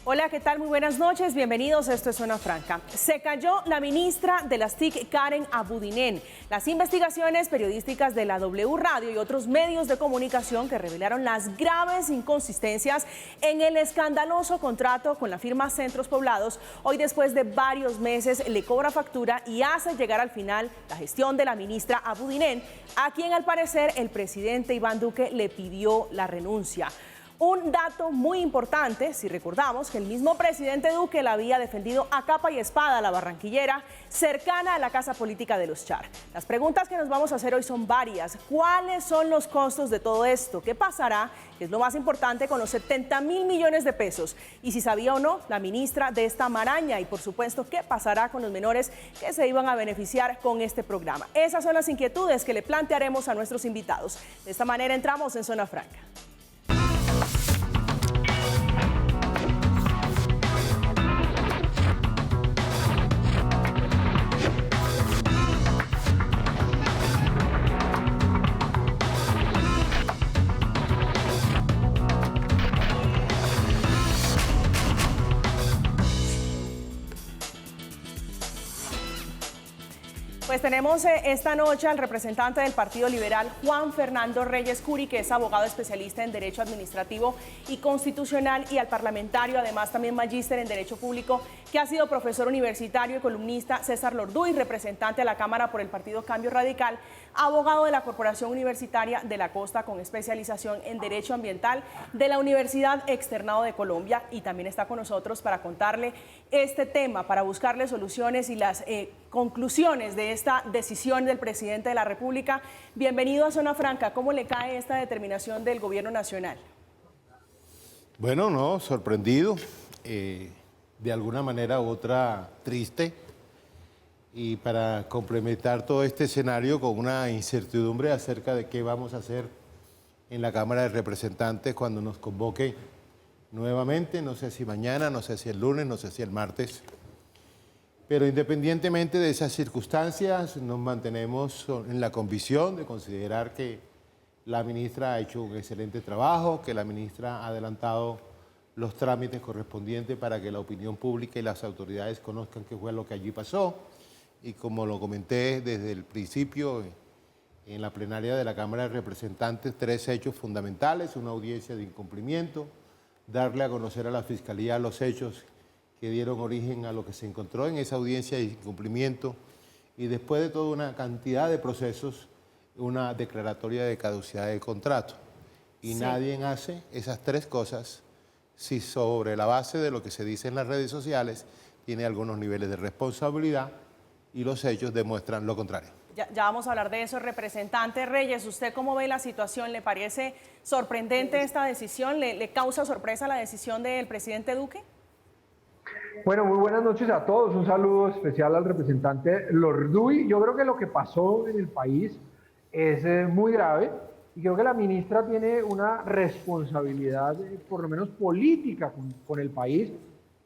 Hola, ¿qué tal? Muy buenas noches, bienvenidos, esto es Zona Franca. Se cayó la ministra de las TIC, Karen Abudinen. Las investigaciones periodísticas de la W Radio y otros medios de comunicación que revelaron las graves inconsistencias en el escandaloso contrato con la firma Centros Poblados, hoy después de varios meses le cobra factura y hace llegar al final la gestión de la ministra Abudinen, a quien al parecer el presidente Iván Duque le pidió la renuncia. Un dato muy importante, si recordamos que el mismo presidente Duque la había defendido a capa y espada a la barranquillera, cercana a la casa política de los Char. Las preguntas que nos vamos a hacer hoy son varias. ¿Cuáles son los costos de todo esto? ¿Qué pasará? Que es lo más importante con los 70.000 millones de pesos. Y si sabía o no la ministra de esta maraña. Y por supuesto, ¿qué pasará con los menores que se iban a beneficiar con este programa? Esas son las inquietudes que le plantearemos a nuestros invitados. De esta manera entramos en Zona Franca. Pues tenemos esta noche al representante del Partido Liberal, Juan Fernando Reyes Curi, que es abogado especialista en Derecho Administrativo y Constitucional, y al parlamentario, además también magíster en Derecho Público, que ha sido profesor universitario y columnista, César Lorduy, representante a la Cámara por el Partido Cambio Radical, abogado de la Corporación Universitaria de la Costa con especialización en Derecho Ambiental de la Universidad Externado de Colombia, y también está con nosotros para contarle este tema, para buscarle soluciones y las conclusiones de esta decisión del presidente de la República. Bienvenido a Zona Franca. ¿Cómo le cae esta determinación del gobierno nacional? Bueno, no, sorprendido, de alguna manera u otra triste, y para complementar todo este escenario con una incertidumbre acerca de qué vamos a hacer en la Cámara de Representantes cuando nos convoque nuevamente, no sé si mañana, no sé si el lunes, no sé si el martes. Pero independientemente de esas circunstancias, nos mantenemos en la convicción de considerar que la ministra ha hecho un excelente trabajo, que la ministra ha adelantado los trámites correspondientes para que la opinión pública y las autoridades conozcan qué fue lo que allí pasó. Y como lo comenté desde el principio en la plenaria de la Cámara de Representantes, 3 hechos fundamentales: una audiencia de incumplimiento, darle a conocer a la Fiscalía los hechos que dieron origen a lo que se encontró en esa audiencia de incumplimiento, y después de toda una cantidad de procesos, una declaratoria de caducidad de contrato. Y nadie hace esas 3 cosas si sobre la base de lo que se dice en las redes sociales tiene algunos niveles de responsabilidad y los hechos demuestran lo contrario. Ya vamos a hablar de eso. Representante Reyes, ¿usted cómo ve la situación? ¿Le parece sorprendente esta decisión? ¿Le causa sorpresa la decisión del presidente Duque? Bueno, muy buenas noches a todos. Un saludo especial al representante Lorduy. Yo creo que lo que pasó en el país es muy grave, y creo que la ministra tiene una responsabilidad, por lo menos política, con el país.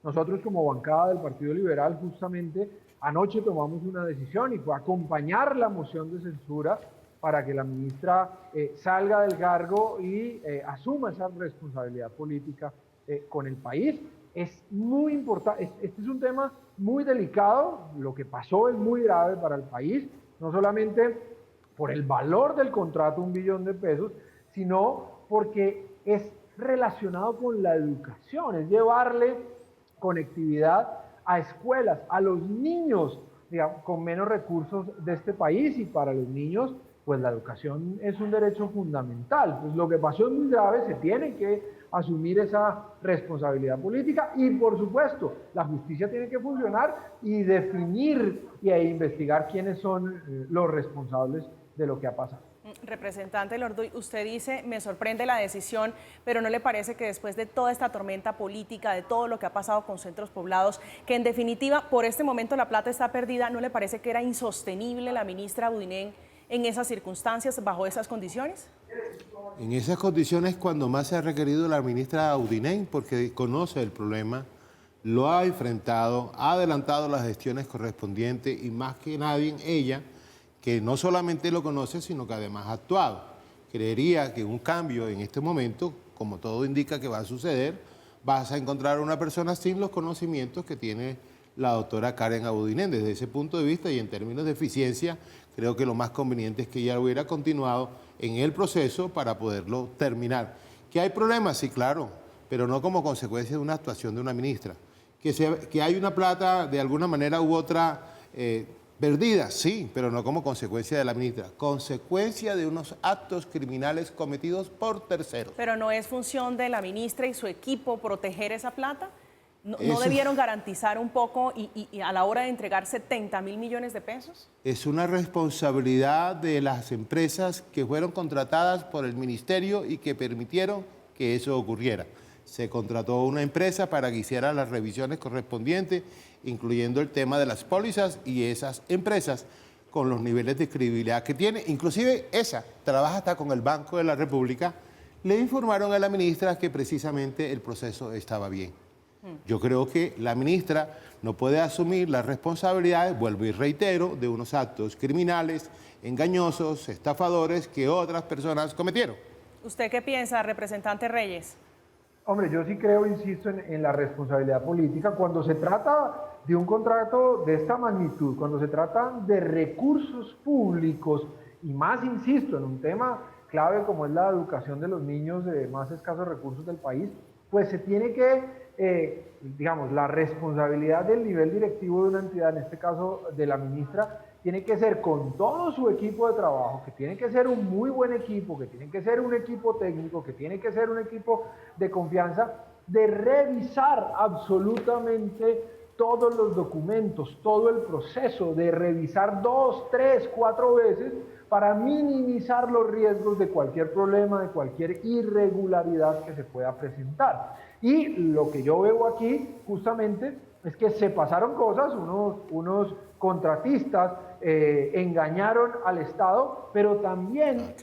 Nosotros, como bancada del Partido Liberal, justamente anoche tomamos una decisión, y fue acompañar la moción de censura para que la ministra salga del cargo y asuma esa responsabilidad política con el país. Es muy importante, este es un tema muy delicado. Lo que pasó es muy grave para el país, no solamente por el valor del contrato, 1 billón de pesos, sino porque es relacionado con la educación, es llevarle conectividad a escuelas, a los niños, digamos, con menos recursos de este país. Y para los niños, pues la educación es un derecho fundamental. Pues lo que pasó es muy grave, se tiene que asumir esa responsabilidad política, y por supuesto la justicia tiene que funcionar y definir e investigar quiénes son los responsables de lo que ha pasado. Representante Lorduy, usted dice, me sorprende la decisión, pero ¿no le parece que después de toda esta tormenta política, de todo lo que ha pasado con Centros Poblados, que en definitiva por este momento la plata está perdida, ¿no le parece que era insostenible la ministra Abudinen en esas circunstancias, bajo esas condiciones? En esas condiciones cuando más se ha requerido la ministra Abudinen, porque conoce el problema, lo ha enfrentado, ha adelantado las gestiones correspondientes, y más que nadie ella, que no solamente lo conoce, sino que además ha actuado. Creería que un cambio en este momento, como todo indica que va a suceder, vas a encontrar una persona sin los conocimientos que tiene la doctora Karen Abudinen. Desde ese punto de vista y en términos de eficiencia, creo que lo más conveniente es que ella hubiera continuado en el proceso para poderlo terminar. ¿Que hay problemas? Sí, claro, pero no como consecuencia de una actuación de una ministra. Que hay una plata de alguna manera u otra perdida, sí, pero no como consecuencia de la ministra. Consecuencia de unos actos criminales cometidos por terceros. Pero no es función de la ministra y su equipo proteger esa plata. ¿No debieron garantizar un poco y a la hora de entregar 70.000 millones de pesos? Es una responsabilidad de las empresas que fueron contratadas por el ministerio y que permitieron que eso ocurriera. Se contrató una empresa para que hiciera las revisiones correspondientes, incluyendo el tema de las pólizas, y esas empresas, con los niveles de credibilidad que tiene, inclusive esa trabaja hasta con el Banco de la República, le informaron a la ministra que precisamente el proceso estaba bien. Yo creo que la ministra no puede asumir las responsabilidades, vuelvo y reitero, de unos actos criminales, engañosos, estafadores que otras personas cometieron. ¿Usted qué piensa, representante Reyes? Hombre, yo sí creo, insisto, en la responsabilidad política. Cuando se trata de un contrato de esta magnitud, cuando se trata de recursos públicos, y más, insisto, en un tema clave como es la educación de los niños de más escasos recursos del país, pues se tiene que, digamos, la responsabilidad del nivel directivo de una entidad, en este caso de la ministra, tiene que ser con todo su equipo de trabajo, que tiene que ser un muy buen equipo, que tiene que ser un equipo técnico, que tiene que ser un equipo de confianza, de revisar absolutamente todos los documentos, todo el proceso, de revisar 2, 3, 4 veces para minimizar los riesgos de cualquier problema, de cualquier irregularidad que se pueda presentar. Y lo que yo veo aquí, justamente, es que se pasaron cosas, unos contratistas engañaron al Estado, pero también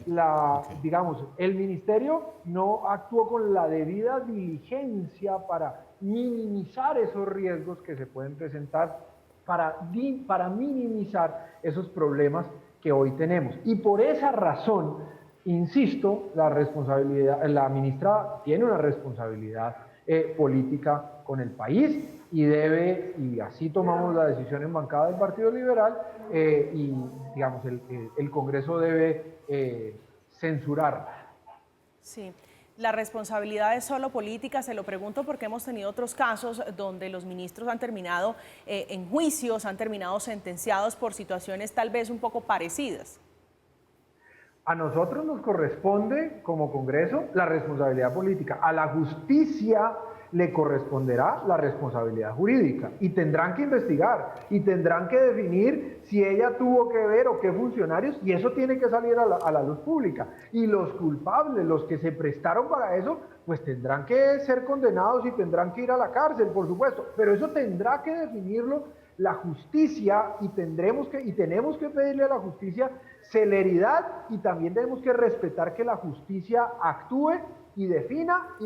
digamos, el ministerio no actuó con la debida diligencia para minimizar esos riesgos que se pueden presentar, para minimizar esos problemas que hoy tenemos. Y por esa razón, insisto, la ministra tiene una responsabilidad política con el país y y así tomamos la decisión en bancada del Partido Liberal, y digamos el Congreso debe censurarla. Sí. ¿La responsabilidad es solo política? Se lo pregunto porque hemos tenido otros casos donde los ministros han terminado en juicios, han terminado sentenciados por situaciones tal vez un poco parecidas. A nosotros nos corresponde, como Congreso, la responsabilidad política. A la justicia le corresponderá la responsabilidad jurídica y tendrán que investigar y tendrán que definir si ella tuvo que ver o qué funcionarios, y eso tiene que salir a la luz pública. Y los culpables, los que se prestaron para eso, pues tendrán que ser condenados y tendrán que ir a la cárcel, por supuesto, pero eso tendrá que definirlo la justicia y tenemos que pedirle a la justicia celeridad, y también tenemos que respetar que la justicia actúe y defina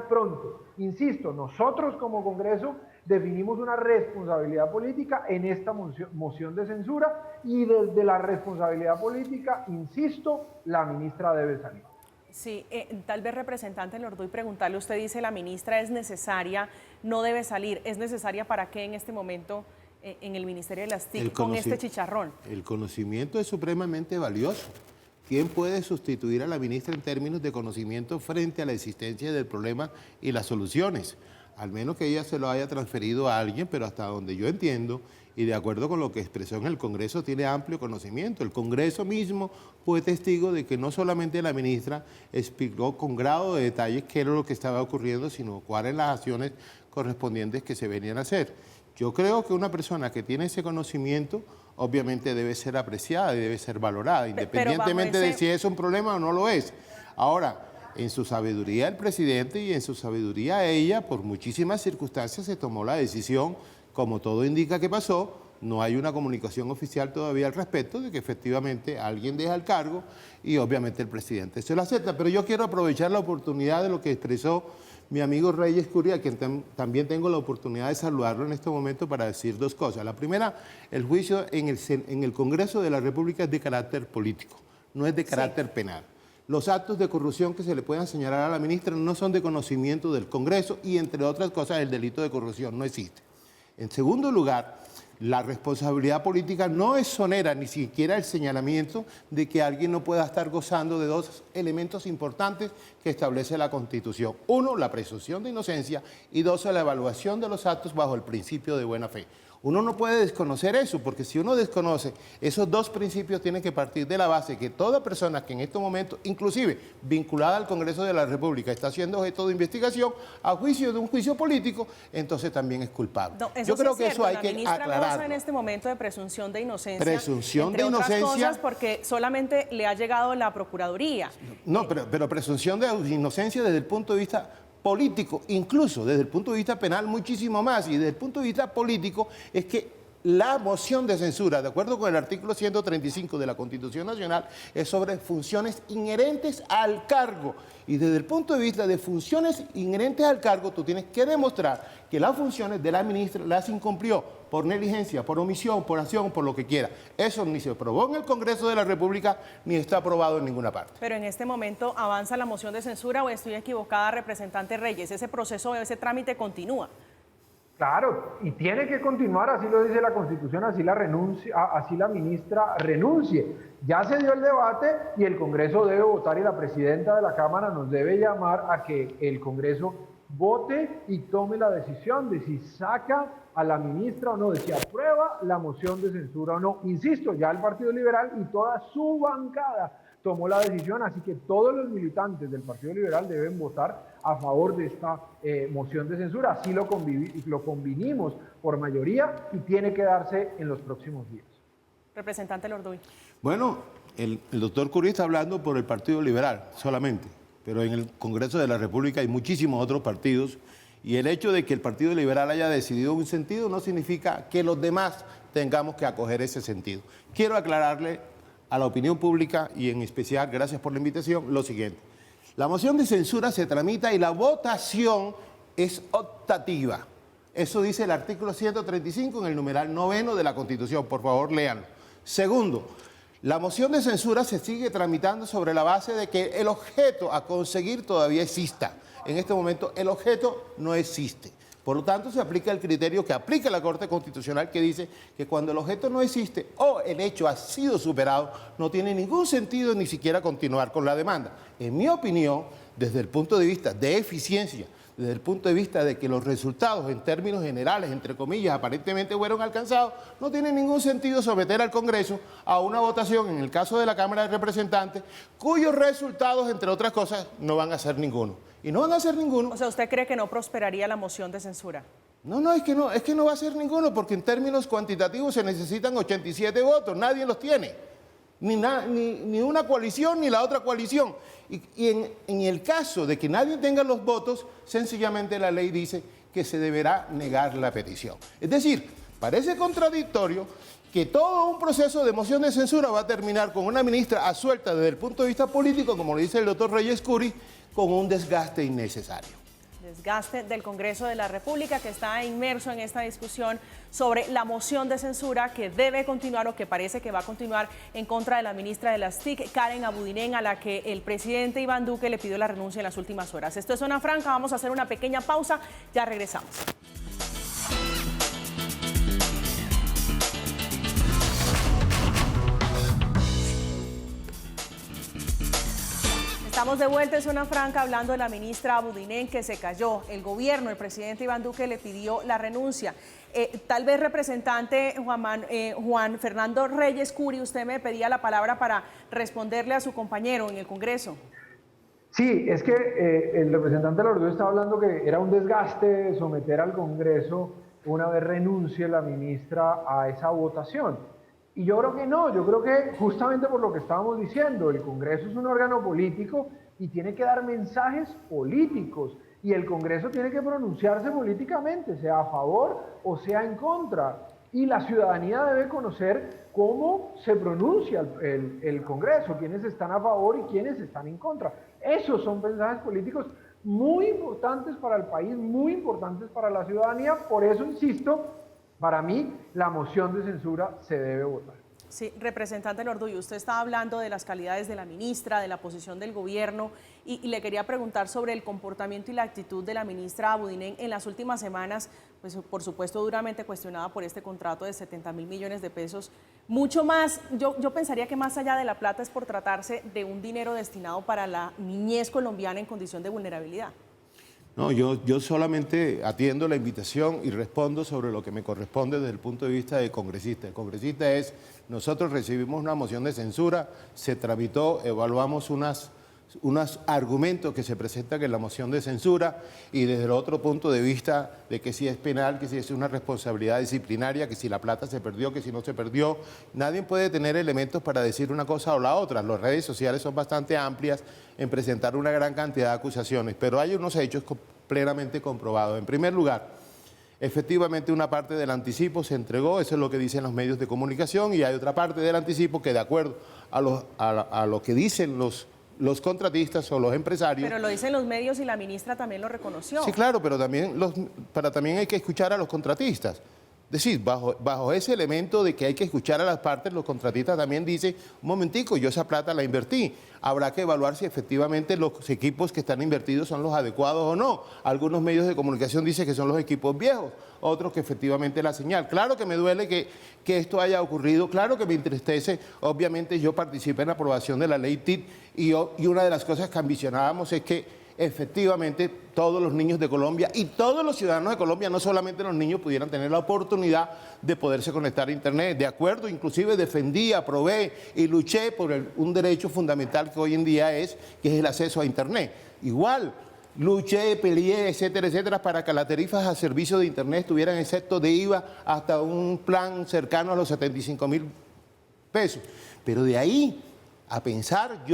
pronto. Insisto, nosotros como Congreso definimos una responsabilidad política en esta moción de censura, y desde la responsabilidad política, insisto, la ministra debe salir. Sí, tal vez, representante Lorduy, preguntarle, usted dice la ministra es necesaria, no debe salir. ¿Es necesaria para qué en este momento en el Ministerio de las TIC con este chicharrón? El conocimiento es supremamente valioso. ¿Quién puede sustituir a la ministra en términos de conocimiento frente a la existencia del problema y las soluciones? Al menos que ella se lo haya transferido a alguien, pero hasta donde yo entiendo, y de acuerdo con lo que expresó en el Congreso, tiene amplio conocimiento. El Congreso mismo fue testigo de que no solamente la ministra explicó con grado de detalle qué era lo que estaba ocurriendo, sino cuáles las acciones correspondientes que se venían a hacer. Yo creo que una persona que tiene ese conocimiento obviamente debe ser apreciada y debe ser valorada, independientemente de si es un problema o no lo es. Ahora, en su sabiduría el presidente y en su sabiduría ella, por muchísimas circunstancias se tomó la decisión, como todo indica que pasó. No hay una comunicación oficial todavía al respecto de que efectivamente alguien deja el cargo y obviamente el presidente se lo acepta. Pero yo quiero aprovechar la oportunidad de lo que expresó mi amigo Reyes Curia, a quien también tengo la oportunidad de saludarlo en este momento, para decir dos cosas. La primera, el juicio en el Congreso de la República es de carácter político, no es de carácter penal. los actos de corrupción que se le puedan señalar a la ministra no son de conocimiento del Congreso y, entre otras cosas, el delito de corrupción no existe. En segundo lugar, la responsabilidad política no exonera ni siquiera el señalamiento de que alguien no pueda estar gozando de dos elementos importantes que establece la Constitución. Uno, la presunción de inocencia y dos, la evaluación de los actos bajo el principio de buena fe. Uno no puede desconocer eso, porque si uno desconoce, esos dos principios tienen que partir de la base que toda persona que en estos momentos, inclusive vinculada al Congreso de la República, está siendo objeto de investigación a juicio de un juicio político, entonces también es culpable. No, yo creo que eso hay que aclararlo. La ministra goza en este momento de presunción de inocencia. Presunción de inocencia. Entre otras cosas porque solamente le ha llegado la Procuraduría. No, pero presunción de inocencia desde el punto de vista político, incluso desde el punto de vista penal muchísimo más, y desde el punto de vista político es que la moción de censura, de acuerdo con el artículo 135 de la Constitución Nacional, es sobre funciones inherentes al cargo. Y desde el punto de vista de funciones inherentes al cargo, tú tienes que demostrar que las funciones de la ministra las incumplió por negligencia, por omisión, por acción, por lo que quiera. Eso ni se aprobó en el Congreso de la República, ni está aprobado en ninguna parte. Pero en este momento, ¿avanza la moción de censura o estoy equivocada, representante Reyes? ¿Ese proceso, ese trámite continúa? Claro, y tiene que continuar, así lo dice la Constitución, así la ministra renuncie. Ya se dio el debate y el Congreso debe votar y la presidenta de la Cámara nos debe llamar a que el Congreso vote y tome la decisión de si saca a la ministra o no, de si aprueba la moción de censura o no. Insisto, ya el Partido Liberal y toda su bancada tomó la decisión, así que todos los militantes del Partido Liberal deben votar a favor de esta moción de censura. Así lo convinimos por mayoría y tiene que darse en los próximos días. Representante Lorduy. Bueno, el doctor Curí está hablando por el Partido Liberal solamente, pero en el Congreso de la República hay muchísimos otros partidos y el hecho de que el Partido Liberal haya decidido un sentido no significa que los demás tengamos que acoger ese sentido. Quiero aclararle a la opinión pública y en especial, gracias por la invitación, lo siguiente. La moción de censura se tramita y la votación es optativa. Eso dice el artículo 135 en el numeral 9 de la Constitución. Por favor, léanlo. Segundo, la moción de censura se sigue tramitando sobre la base de que el objeto a conseguir todavía exista. En este momento el objeto no existe. Por lo tanto, se aplica el criterio que aplica la Corte Constitucional, que dice que cuando el objeto no existe o el hecho ha sido superado, no tiene ningún sentido ni siquiera continuar con la demanda. En mi opinión, desde el punto de vista de eficiencia, desde el punto de vista de que los resultados en términos generales, entre comillas, aparentemente fueron alcanzados, no tiene ningún sentido someter al Congreso a una votación, en el caso de la Cámara de Representantes, cuyos resultados, entre otras cosas, no van a ser ninguno. Y no van a ser ninguno. O sea, ¿usted cree que no prosperaría la moción de censura? No, es que no va a ser ninguno, porque en términos cuantitativos se necesitan 87 votos, nadie los tiene. Ni una coalición ni la otra coalición. Y en el caso de que nadie tenga los votos, sencillamente la ley dice que se deberá negar la petición. Es decir, parece contradictorio que todo un proceso de moción de censura va a terminar con una ministra asuelta desde el punto de vista político, como lo dice el doctor Reyes Curí, con un desgaste innecesario. Desgaste del Congreso de la República, que está inmerso en esta discusión sobre la moción de censura que debe continuar o que parece que va a continuar en contra de la ministra de las TIC, Karen Abudinen, a la que el presidente Iván Duque le pidió la renuncia en las últimas horas. Esto es Zona Franca, vamos a hacer una pequeña pausa, ya regresamos. Estamos de vuelta en Zona Franca hablando de la ministra Abudinen, que se cayó. El gobierno, el presidente Iván Duque le pidió la renuncia. Tal vez, representante Juan Fernando Reyes Curí, usted me pedía la palabra para responderle a su compañero en el Congreso. Sí, es que el representante Lorduy estaba hablando que era un desgaste someter al Congreso una vez renuncie la ministra a esa votación. Y yo creo que no, yo creo que justamente por lo que estábamos diciendo, el Congreso es un órgano político y tiene que dar mensajes políticos y el Congreso tiene que pronunciarse políticamente, sea a favor o sea en contra. Y la ciudadanía debe conocer cómo se pronuncia el Congreso, quiénes están a favor y quiénes están en contra. Esos son mensajes políticos muy importantes para el país, muy importantes para la ciudadanía. Por eso, insisto, para mí la moción de censura se debe votar. Sí, representante Lorduy, usted está hablando de las calidades de la ministra, de la posición del gobierno, y le quería preguntar sobre el comportamiento y la actitud de la ministra Abudinen en las últimas semanas, pues por supuesto duramente cuestionada por este contrato de 70.000 millones de pesos. Mucho más, yo pensaría que más allá de la plata es por tratarse de un dinero destinado para la niñez colombiana en condición de vulnerabilidad. No, yo solamente atiendo la invitación y respondo sobre lo que me corresponde desde el punto de vista de congresista. El congresista es, nosotros recibimos una moción de censura, se tramitó, evaluamos unos argumentos que se presentan en la moción de censura y desde el otro punto de vista de que si es penal, que si es una responsabilidad disciplinaria, que si la plata se perdió, que si no se perdió. Nadie puede tener elementos para decir una cosa o la otra. Las redes sociales son bastante amplias en presentar una gran cantidad de acusaciones, pero hay unos hechos plenamente comprobados. En primer lugar, efectivamente una parte del anticipo se entregó, eso es lo que dicen los medios de comunicación, y hay otra parte del anticipo que de acuerdo a lo que dicen los contratistas o los empresarios. Pero lo dicen los medios y la ministra también lo reconoció. Sí, claro, pero también hay que escuchar a los contratistas. Es decir, bajo ese elemento de que hay que escuchar a las partes, los contratistas también dicen, un momentico, yo esa plata la invertí. Habrá que evaluar si efectivamente los equipos que están invertidos son los adecuados o no. Algunos medios de comunicación dicen que son los equipos viejos, otros que efectivamente la señal. Claro que me duele que esto haya ocurrido, claro que me entristece. Obviamente yo participé en la aprobación de la ley TIC y una de las cosas que ambicionábamos es que efectivamente todos los niños de Colombia y todos los ciudadanos de Colombia, no solamente los niños, pudieran tener la oportunidad de poderse conectar a Internet. De acuerdo, inclusive defendí, aprobé y luché por un derecho fundamental que hoy en día que es el acceso a Internet. Igual, luché, peleé, etcétera, etcétera, para que las tarifas a servicio de Internet estuvieran excepto de IVA hasta un plan cercano a los 75.000 pesos. Pero de ahí a pensar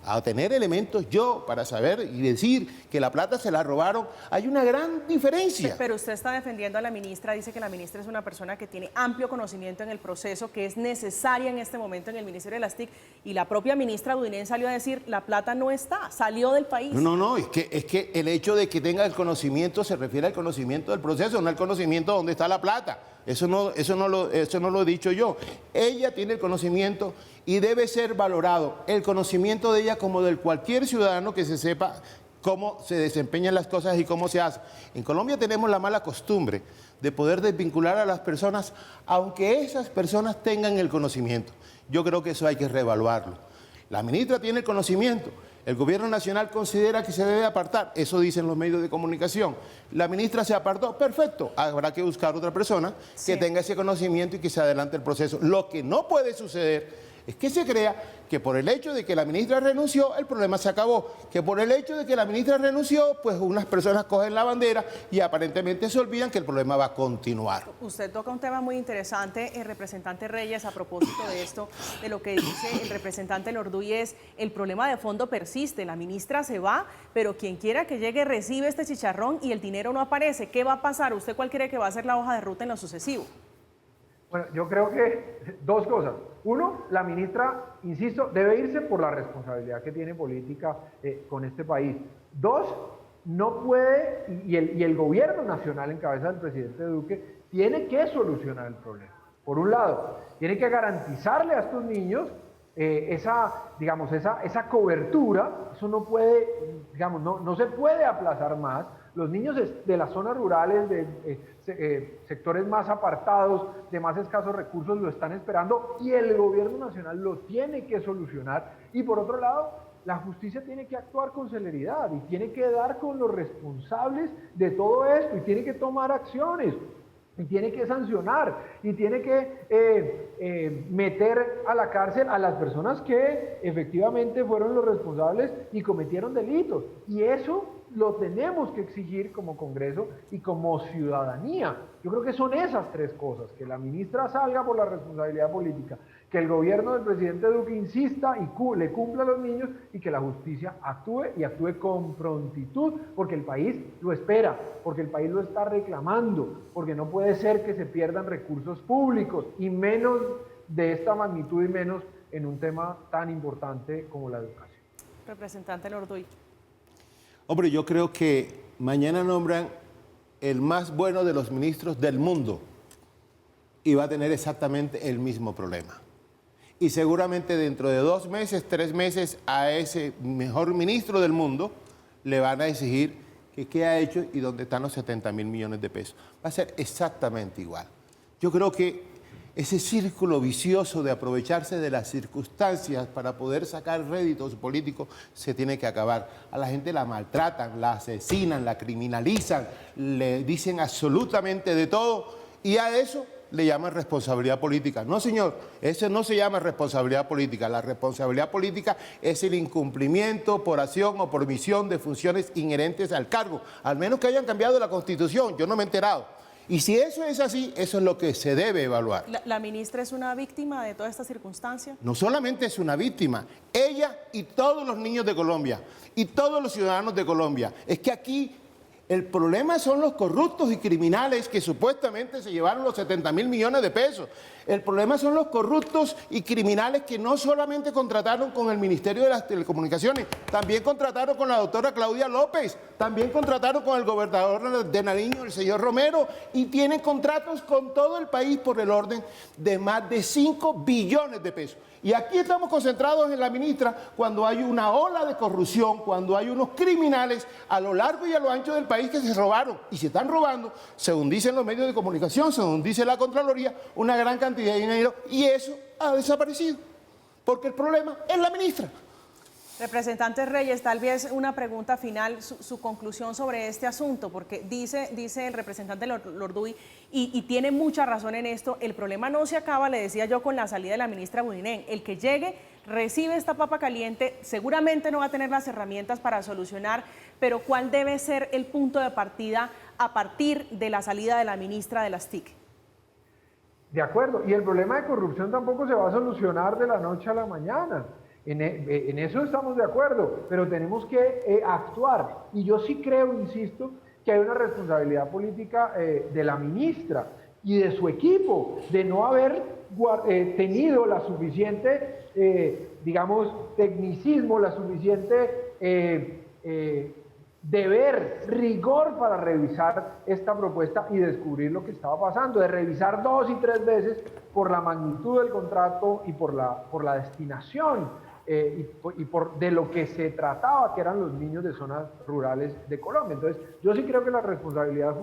a tener elementos para saber y decir que la plata se la robaron, hay una gran diferencia. Pero usted está defendiendo a la ministra, dice que la ministra es una persona que tiene amplio conocimiento en el proceso, que es necesaria en este momento en el Ministerio de las TIC, y la propia ministra Abudinen salió a decir, la plata no está, salió del país. No, es que el hecho de que tenga el conocimiento se refiere al conocimiento del proceso, no al conocimiento de dónde está la plata. Eso no lo he dicho yo. Ella tiene el conocimiento y debe ser valorado el conocimiento de ella como del cualquier ciudadano que se sepa cómo se desempeñan las cosas y cómo se hace. En Colombia tenemos la mala costumbre de poder desvincular a las personas, aunque esas personas tengan el conocimiento. Yo creo que eso hay que reevaluarlo. La ministra tiene el conocimiento. El gobierno nacional considera que se debe apartar, eso dicen los medios de comunicación. La ministra se apartó, perfecto, habrá que buscar otra persona que tenga ese conocimiento y que se adelante el proceso. Lo que no puede suceder es que se crea que por el hecho de que la ministra renunció, el problema se acabó. Que por el hecho de que la ministra renunció, pues unas personas cogen la bandera y aparentemente se olvidan que el problema va a continuar. Usted toca un tema muy interesante, el representante Reyes, a propósito de esto, de lo que dice el representante Lorduy, es el problema de fondo persiste. La ministra se va, pero quien quiera que llegue recibe este chicharrón y el dinero no aparece. ¿Qué va a pasar? ¿Usted cuál cree que va a ser la hoja de ruta en lo sucesivo? Bueno, yo creo que dos cosas. Uno, la ministra, insisto, debe irse por la responsabilidad que tiene política con este país. Dos, no puede, y el gobierno nacional en cabeza del presidente Duque, tiene que solucionar el problema. Por un lado, tiene que garantizarle a estos niños esa cobertura. Eso no puede, no se puede aplazar más. Los niños de las zonas rurales, de sectores más apartados, de más escasos recursos, lo están esperando y el gobierno nacional lo tiene que solucionar. Y por otro lado, la justicia tiene que actuar con celeridad y tiene que dar con los responsables de todo esto y tiene que tomar acciones. Y tiene que sancionar, y tiene que meter a la cárcel a las personas que efectivamente fueron los responsables y cometieron delitos. Y eso lo tenemos que exigir como Congreso y como ciudadanía. Yo creo que son esas tres cosas: que la ministra salga por la responsabilidad política, que el gobierno del presidente Duque insista y le cumpla a los niños, y que la justicia actúe y actúe con prontitud, porque el país lo espera, porque el país lo está reclamando, porque no puede ser que se pierdan recursos públicos, y menos de esta magnitud y menos en un tema tan importante como la educación. Representante Lorduy. Hombre, yo creo que mañana nombran el más bueno de los ministros del mundo y va a tener exactamente el mismo problema. y seguramente dentro de 2 meses, 3 meses, a ese mejor ministro del mundo le van a exigir que qué ha hecho y dónde están los 70.000 millones de pesos. Va a ser exactamente igual. Yo creo que ese círculo vicioso de aprovecharse de las circunstancias para poder sacar réditos políticos se tiene que acabar. A la gente la maltratan, la asesinan, la criminalizan, le dicen absolutamente de todo y a eso le llaman responsabilidad política. No, señor, eso no se llama responsabilidad política. La responsabilidad política es el incumplimiento por acción o por omisión de funciones inherentes al cargo, al menos que hayan cambiado la Constitución. Yo no me he enterado. Y si eso es así, eso es lo que se debe evaluar. ¿La ministra es una víctima de toda esta circunstancia? No solamente es una víctima, ella y todos los niños de Colombia y todos los ciudadanos de Colombia. Es que aquí el problema son los corruptos y criminales que supuestamente se llevaron los 70.000 millones de pesos. El problema son los corruptos y criminales que no solamente contrataron con el Ministerio de las Telecomunicaciones, también contrataron con la doctora Claudia López, también contrataron con el gobernador de Nariño, el señor Romero, y tienen contratos con todo el país por el orden de más de 5 billones de pesos. Y aquí estamos concentrados en la ministra cuando hay una ola de corrupción, cuando hay unos criminales a lo largo y a lo ancho del país que se robaron y se están robando, según dicen los medios de comunicación, según dice la Contraloría, una gran cantidad de dinero y eso ha desaparecido. Porque el problema es la ministra. Representante Reyes, tal vez una pregunta final, su conclusión sobre este asunto, porque dice el representante Lorduy, y tiene mucha razón en esto, el problema no se acaba, le decía yo, con la salida de la ministra Abudinen. El que llegue, recibe esta papa caliente, seguramente no va a tener las herramientas para solucionar, pero ¿cuál debe ser el punto de partida a partir de la salida de la ministra de las TIC? De acuerdo, y el problema de corrupción tampoco se va a solucionar de la noche a la mañana. En eso estamos de acuerdo, pero tenemos que actuar. Y yo sí creo, insisto, que hay una responsabilidad política de la ministra y de su equipo, de no haber tenido la suficiente, digamos, tecnicismo, la suficiente deber, rigor para revisar esta propuesta y descubrir lo que estaba pasando, de revisar 2 y 3 veces por la magnitud del contrato y por la destinación. Y por de lo que se trataba, que eran los niños de zonas rurales de Colombia. Entonces, yo sí creo que la responsabilidad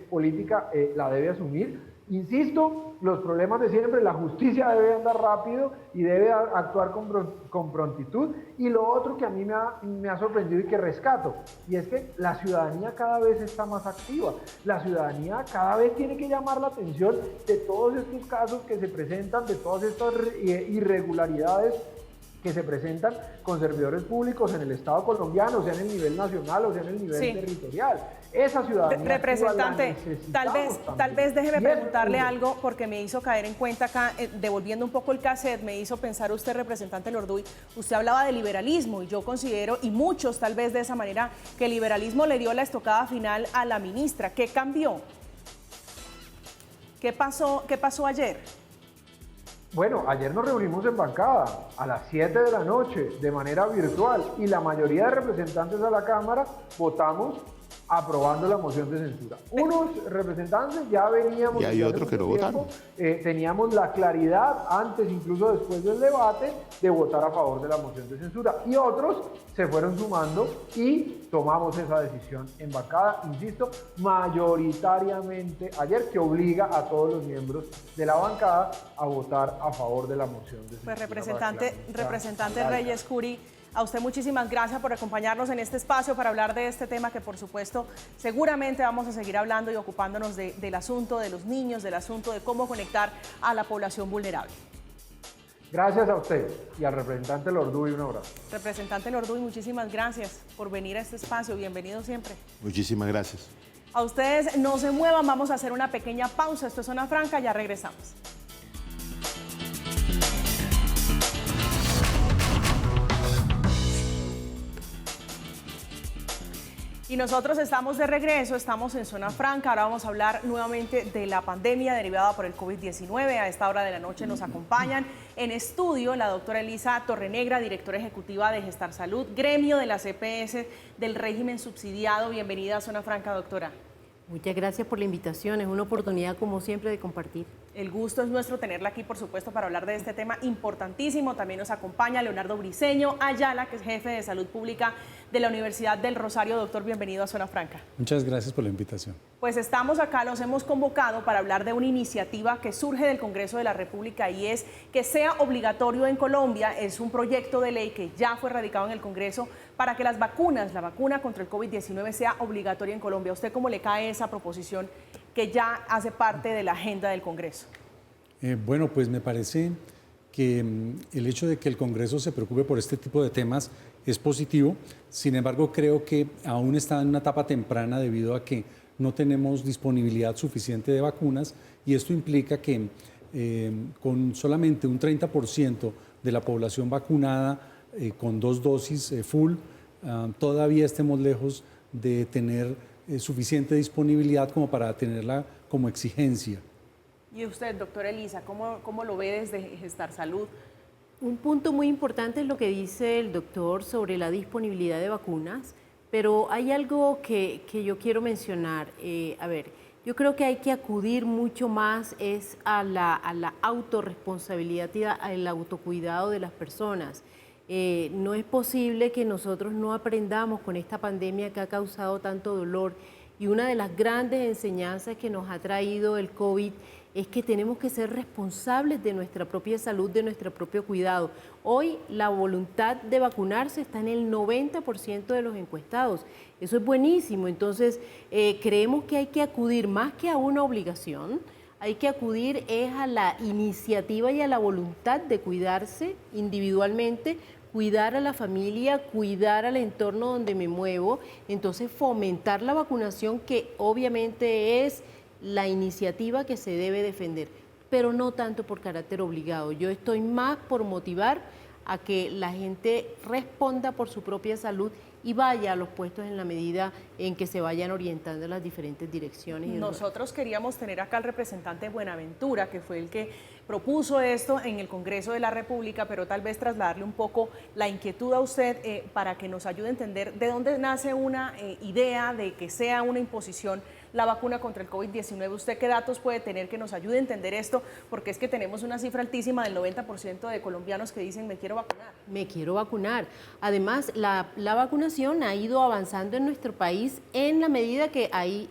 política la debe asumir. Insisto, los problemas de siempre, la justicia debe andar rápido y debe actuar con prontitud. Y lo otro que a mí me ha sorprendido y que rescato, y es que la ciudadanía cada vez está más activa. La ciudadanía cada vez tiene que llamar la atención de todos estos casos que se presentan, de todas estas irregularidades que se presentan con servidores públicos en el Estado colombiano, sea en el nivel nacional o sea en el nivel territorial. Esa ciudadanía representante, tal vez déjeme preguntarle algo porque me hizo caer en cuenta acá, devolviendo un poco el cassette, me hizo pensar usted, representante Lorduy, usted hablaba de liberalismo y yo considero, y muchos tal vez de esa manera, que el liberalismo le dio la estocada final a la ministra. ¿Qué cambió? ¿Qué pasó ayer? Bueno, ayer nos reunimos en bancada a las 7 de la noche de manera virtual y la mayoría de representantes de la Cámara votamos aprobando la moción de censura. Unos representantes ya veníamos... Y hay otros que no votaron. Teníamos la claridad, antes, incluso después del debate, de votar a favor de la moción de censura. Y otros se fueron sumando y tomamos esa decisión en bancada, insisto, mayoritariamente ayer, que obliga a todos los miembros de la bancada a votar a favor de la moción de censura. Pues representante Reyes Curi, a usted muchísimas gracias por acompañarnos en este espacio para hablar de este tema que, por supuesto, seguramente vamos a seguir hablando y ocupándonos del asunto de los niños, del asunto de cómo conectar a la población vulnerable. Gracias a usted y al representante Lorduy, un abrazo. Representante Lorduy, muchísimas gracias por venir a este espacio. Bienvenido siempre. Muchísimas gracias. A ustedes no se muevan, vamos a hacer una pequeña pausa. Esto es Zona Franca, ya regresamos. Y nosotros estamos de regreso, estamos en Zona Franca. Ahora vamos a hablar nuevamente de la pandemia derivada por el COVID-19. A esta hora de la noche nos acompañan en estudio la doctora Elisa Torrenegra, directora ejecutiva de Gestar Salud, gremio de las EPS del régimen subsidiado. Bienvenida a Zona Franca, doctora. Muchas gracias por la invitación, es una oportunidad como siempre de compartir. El gusto es nuestro tenerla aquí, por supuesto, para hablar de este tema importantísimo. También nos acompaña Leonardo Briceño Ayala, que es jefe de Salud Pública de la Universidad del Rosario. Doctor, bienvenido a Zona Franca. Muchas gracias por la invitación. Pues estamos acá, los hemos convocado para hablar de una iniciativa que surge del Congreso de la República y es que sea obligatorio en Colombia. Es un proyecto de ley que ya fue radicado en el Congreso para que las vacunas, la vacuna contra el COVID-19 sea obligatoria en Colombia. ¿A usted cómo le cae esa proposición que ya hace parte de la agenda del Congreso? Bueno, pues me parece que el hecho de que el Congreso se preocupe por este tipo de temas es positivo. Sin embargo, creo que aún está en una etapa temprana debido a que no tenemos disponibilidad suficiente de vacunas y esto implica que con solamente un 30% de la población vacunada con 2 dosis full, todavía estemos lejos de tener suficiente disponibilidad como para tenerla como exigencia. Y usted, doctora Elisa, ¿cómo lo ve desde Gestar Salud? Un punto muy importante es lo que dice el doctor sobre la disponibilidad de vacunas, pero hay algo que yo quiero mencionar. Yo creo que hay que acudir mucho más a la autorresponsabilidad y al autocuidado de las personas. No es posible que nosotros no aprendamos con esta pandemia que ha causado tanto dolor y una de las grandes enseñanzas que nos ha traído el COVID es que tenemos que ser responsables de nuestra propia salud, de nuestro propio cuidado. Hoy la voluntad de vacunarse está en el 90% de los encuestados. Eso es buenísimo. Entonces, creemos que hay que acudir más que a una obligación, hay que acudir a la iniciativa y a la voluntad de cuidarse individualmente, cuidar a la familia, cuidar al entorno donde me muevo. Entonces, fomentar la vacunación, que obviamente es la iniciativa que se debe defender, pero no tanto por carácter obligado. Yo estoy más por motivar a que la gente responda por su propia salud y vaya a los puestos en la medida en que se vayan orientando en las diferentes direcciones. Nosotros queríamos tener acá al representante Buenaventura, que fue el que propuso esto en el Congreso de la República, pero tal vez trasladarle un poco la inquietud a usted para que nos ayude a entender de dónde nace una idea de que sea una imposición la vacuna contra el COVID-19. ¿Usted qué datos puede tener que nos ayude a entender esto? Porque es que tenemos una cifra altísima del 90% de colombianos que dicen me quiero vacunar. Me quiero vacunar. Además, la vacunación ha ido avanzando en nuestro país en la medida que hay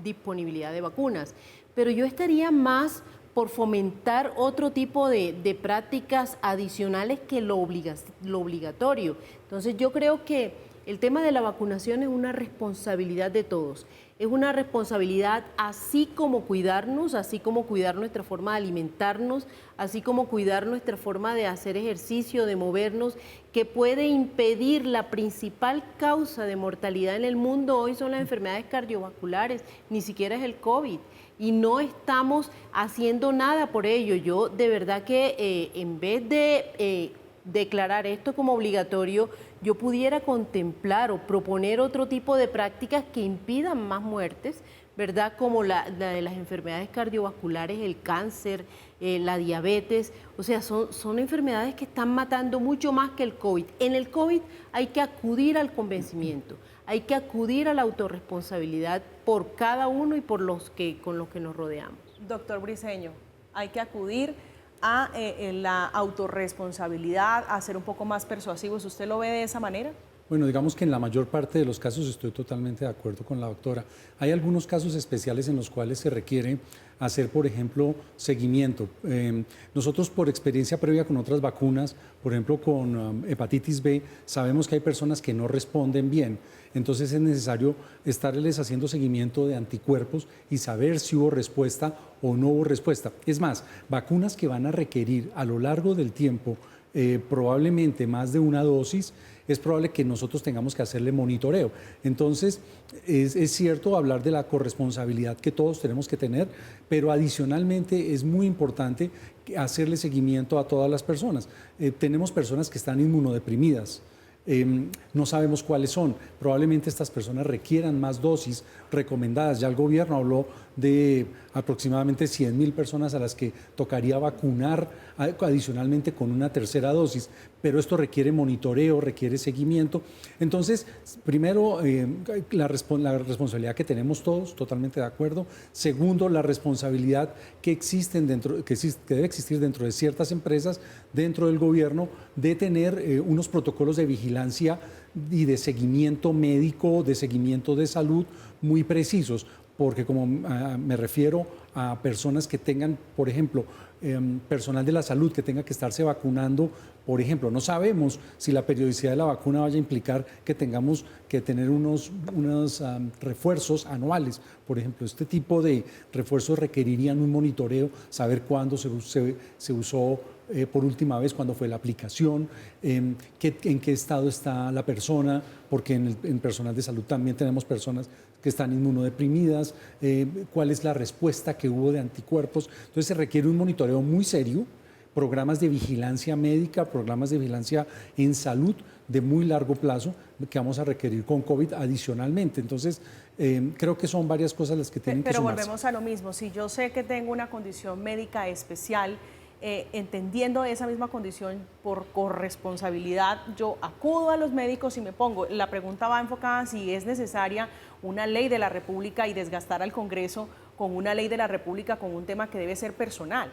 disponibilidad de vacunas. Pero yo estaría más por fomentar otro tipo de prácticas adicionales que lo obligatorio. Entonces, yo creo que el tema de la vacunación es una responsabilidad de todos. Es una responsabilidad así como cuidarnos, así como cuidar nuestra forma de alimentarnos, así como cuidar nuestra forma de hacer ejercicio, de movernos, que puede impedir la principal causa de mortalidad en el mundo. Hoy son las enfermedades cardiovasculares, ni siquiera es el COVID. Y no estamos haciendo nada por ello. Yo de verdad que en vez de declarar esto como obligatorio, yo pudiera contemplar o proponer otro tipo de prácticas que impidan más muertes, ¿verdad? Como la de las enfermedades cardiovasculares, el cáncer, la diabetes. O sea, son enfermedades que están matando mucho más que el COVID. En el COVID hay que acudir al convencimiento, hay que acudir a la autorresponsabilidad por cada uno y por con los que nos rodeamos. Doctor Briceño, hay que acudir a la autorresponsabilidad, a ser un poco más persuasivos. ¿Usted lo ve de esa manera? Bueno, digamos que en la mayor parte de los casos estoy totalmente de acuerdo con la doctora. Hay algunos casos especiales en los cuales se requiere hacer, por ejemplo, seguimiento. Nosotros, por experiencia previa con otras vacunas, por ejemplo, con hepatitis B, sabemos que hay personas que no responden bien. Entonces es necesario estarles haciendo seguimiento de anticuerpos y saber si hubo respuesta o no hubo respuesta. Es más, vacunas que van a requerir a lo largo del tiempo probablemente más de una dosis, es probable que nosotros tengamos que hacerle monitoreo. Entonces, es cierto hablar de la corresponsabilidad que todos tenemos que tener, pero adicionalmente es muy importante hacerle seguimiento a todas las personas. Tenemos personas que están inmunodeprimidas. No sabemos cuáles son. Probablemente estas personas requieran más dosis recomendadas. Ya el gobierno habló de aproximadamente 100.000 personas a las que tocaría vacunar adicionalmente con una tercera dosis, pero esto requiere monitoreo, requiere seguimiento. Entonces, primero, la responsabilidad que tenemos todos, totalmente de acuerdo. Segundo, la responsabilidad que debe existir dentro de ciertas empresas, dentro del gobierno, de tener unos protocolos de vigilancia y de seguimiento médico, de seguimiento de salud muy precisos, porque como me refiero a personas que tengan, por ejemplo, personal de la salud que tenga que estarse vacunando, por ejemplo, no sabemos si la periodicidad de la vacuna vaya a implicar que tengamos que tener unos refuerzos anuales. Por ejemplo, este tipo de refuerzos requerirían un monitoreo, saber cuándo se usó por última vez, cuándo fue la aplicación, en qué estado está la persona, porque en personal de salud también tenemos personas que están inmunodeprimidas, cuál es la respuesta que hubo de anticuerpos. Entonces se requiere un monitoreo muy serio, programas de vigilancia médica, programas de vigilancia en salud de muy largo plazo que vamos a requerir con COVID adicionalmente. Entonces, creo que son varias cosas las que tienen que sumarse. Pero volvemos a lo mismo. Si yo sé que tengo una condición médica especial, entendiendo esa misma condición por corresponsabilidad, yo acudo a los médicos y me pongo. La pregunta va enfocada si es necesaria una ley de la República y desgastar al Congreso con una ley de la República con un tema que debe ser personal.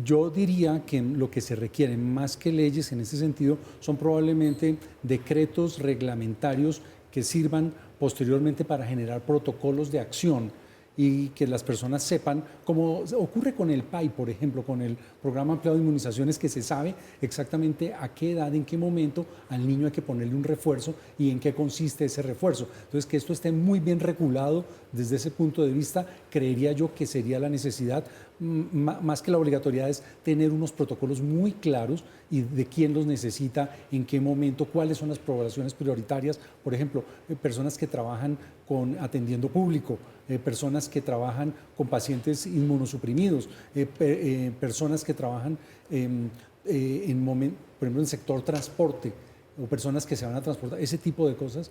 Yo diría que lo que se requiere más que leyes en ese sentido son probablemente decretos reglamentarios que sirvan posteriormente para generar protocolos de acción y que las personas sepan, como ocurre con el PAI, por ejemplo, con el Programa Ampliado de Inmunizaciones, que se sabe exactamente a qué edad, en qué momento al niño hay que ponerle un refuerzo y en qué consiste ese refuerzo. Entonces, que esto esté muy bien regulado desde ese punto de vista, creería yo que sería la necesidad, más que la obligatoriedad, es tener unos protocolos muy claros y de quién los necesita, en qué momento, cuáles son las poblaciones prioritarias, por ejemplo, personas que trabajan atendiendo público, personas que trabajan con pacientes inmunosuprimidos, personas que trabajan por ejemplo, en el sector transporte, o personas que se van a transportar, ese tipo de cosas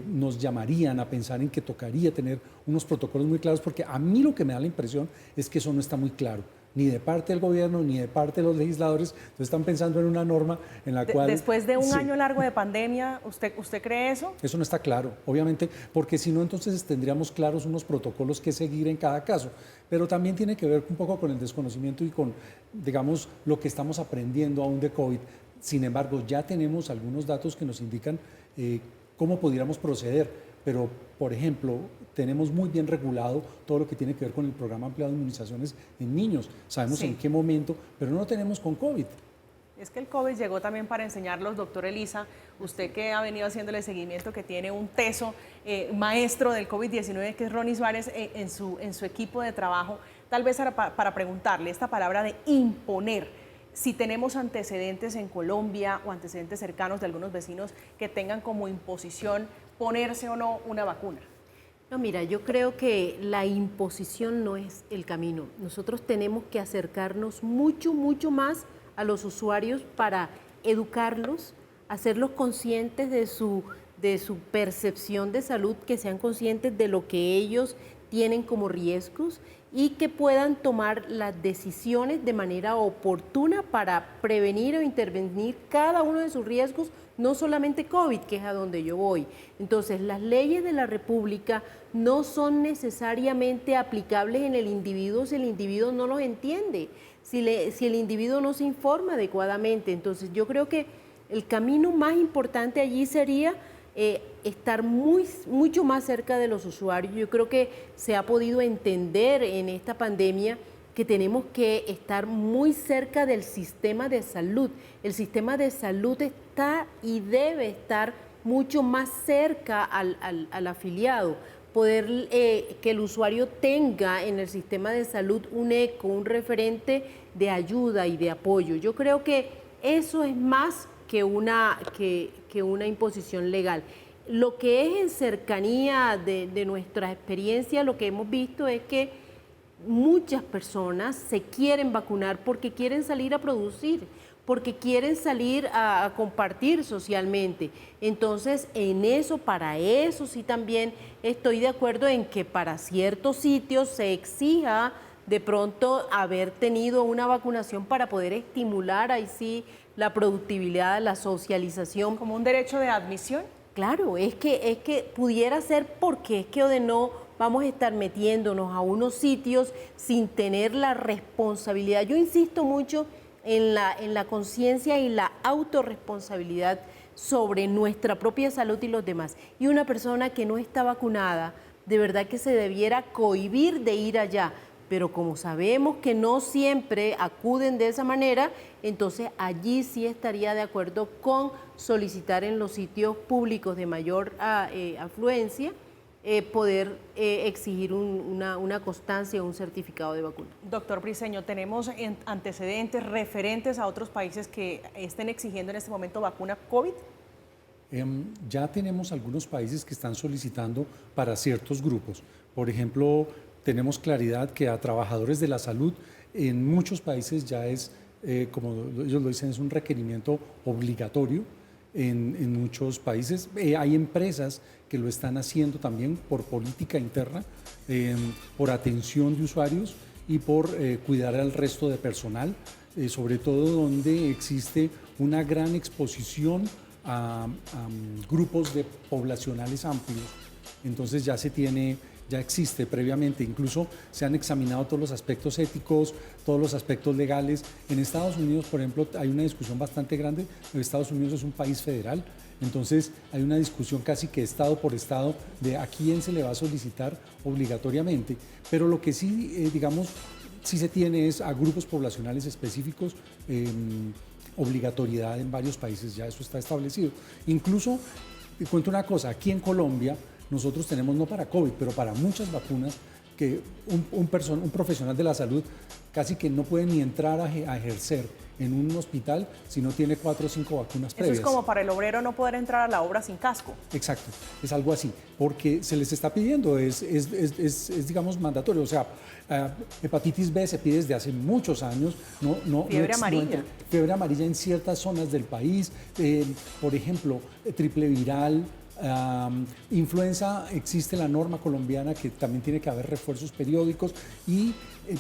nos llamarían a pensar en que tocaría tener unos protocolos muy claros, porque a mí lo que me da la impresión es que eso no está muy claro, ni de parte del gobierno, ni de parte de los legisladores. Entonces están pensando en una norma en la cual... Después de un año largo de pandemia, ¿usted cree eso? Eso no está claro, obviamente, porque si no, entonces tendríamos claros unos protocolos que seguir en cada caso. Pero también tiene que ver un poco con el desconocimiento y con, digamos, lo que estamos aprendiendo aún de COVID. Sin embargo, ya tenemos algunos datos que nos indican cómo pudiéramos proceder, pero, por ejemplo, tenemos muy bien regulado todo lo que tiene que ver con el programa ampliado de inmunizaciones en niños. Sabemos en qué momento, pero no lo tenemos con COVID. Es que el COVID llegó también para enseñarlos, doctor Elisa, usted que ha venido haciéndole seguimiento, que tiene un teso maestro del COVID-19, que es Ronnie Suárez, en su equipo de trabajo, tal vez para preguntarle esta palabra de imponer. Si tenemos antecedentes en Colombia o antecedentes cercanos de algunos vecinos que tengan como imposición ponerse o no una vacuna. No, mira, yo creo que la imposición no es el camino. Nosotros tenemos que acercarnos mucho, mucho más a los usuarios para educarlos, hacerlos conscientes de su percepción de salud, que sean conscientes de lo que ellos tienen como riesgos y que puedan tomar las decisiones de manera oportuna para prevenir o intervenir cada uno de sus riesgos, no solamente COVID, que es a donde yo voy. Entonces, las leyes de la República no son necesariamente aplicables en el individuo si el individuo no los entiende, si el individuo no se informa adecuadamente. Entonces, yo creo que el camino más importante allí sería estar mucho más cerca de los usuarios. Yo creo que se ha podido entender en esta pandemia que tenemos que estar muy cerca del sistema de salud. El sistema de salud está y debe estar mucho más cerca al afiliado. Poder que el usuario tenga en el sistema de salud un eco, un referente de ayuda y de apoyo. Yo creo que eso es más que una imposición legal. Lo que es en cercanía de nuestra experiencia, lo que hemos visto es que muchas personas se quieren vacunar porque quieren salir a producir, porque quieren salir a compartir socialmente. Entonces, para eso sí también estoy de acuerdo en que para ciertos sitios se exija de pronto haber tenido una vacunación para poder estimular ahí sí la productividad, la socialización. ¿Como un derecho de admisión? Claro, es que pudiera ser porque es que o de no vamos a estar metiéndonos a unos sitios sin tener la responsabilidad. Yo insisto mucho en la conciencia y la autorresponsabilidad sobre nuestra propia salud y los demás. Y una persona que no está vacunada, de verdad que se debiera cohibir de ir allá. Pero como sabemos que no siempre acuden de esa manera, entonces allí sí estaría de acuerdo con solicitar en los sitios públicos de mayor afluencia poder exigir una constancia o un certificado de vacuna. Doctor Briceño, ¿tenemos antecedentes referentes a otros países que estén exigiendo en este momento vacuna COVID? Ya tenemos algunos países que están solicitando para ciertos grupos. Por ejemplo, tenemos claridad que a trabajadores de la salud en muchos países ya es, como ellos lo dicen, es un requerimiento obligatorio en muchos países. Hay empresas que lo están haciendo también por política interna, por atención de usuarios y por cuidar al resto de personal, sobre todo donde existe una gran exposición a grupos poblacionales amplios. Entonces ya existe previamente, incluso se han examinado todos los aspectos éticos, todos los aspectos legales. En Estados Unidos, por ejemplo, hay una discusión bastante grande. Estados Unidos es un país federal, entonces hay una discusión casi que estado por estado de a quién se le va a solicitar obligatoriamente. Pero lo que sí, digamos, sí se tiene es a grupos poblacionales específicos, obligatoriedad en varios países, ya eso está establecido. Incluso, te cuento una cosa, aquí en Colombia, nosotros tenemos no para COVID, pero para muchas vacunas que un profesional de la salud casi que no puede ni entrar a ejercer en un hospital si no tiene 4 o 5 vacunas previas. Eso es como para el obrero no poder entrar a la obra sin casco. Exacto, es algo así, porque se les está pidiendo, es digamos mandatorio, o sea, hepatitis B se pide desde hace muchos años. Fiebre amarilla. Fiebre amarilla en ciertas zonas del país, por ejemplo, triple viral. Influenza, existe la norma colombiana que también tiene que haber refuerzos periódicos,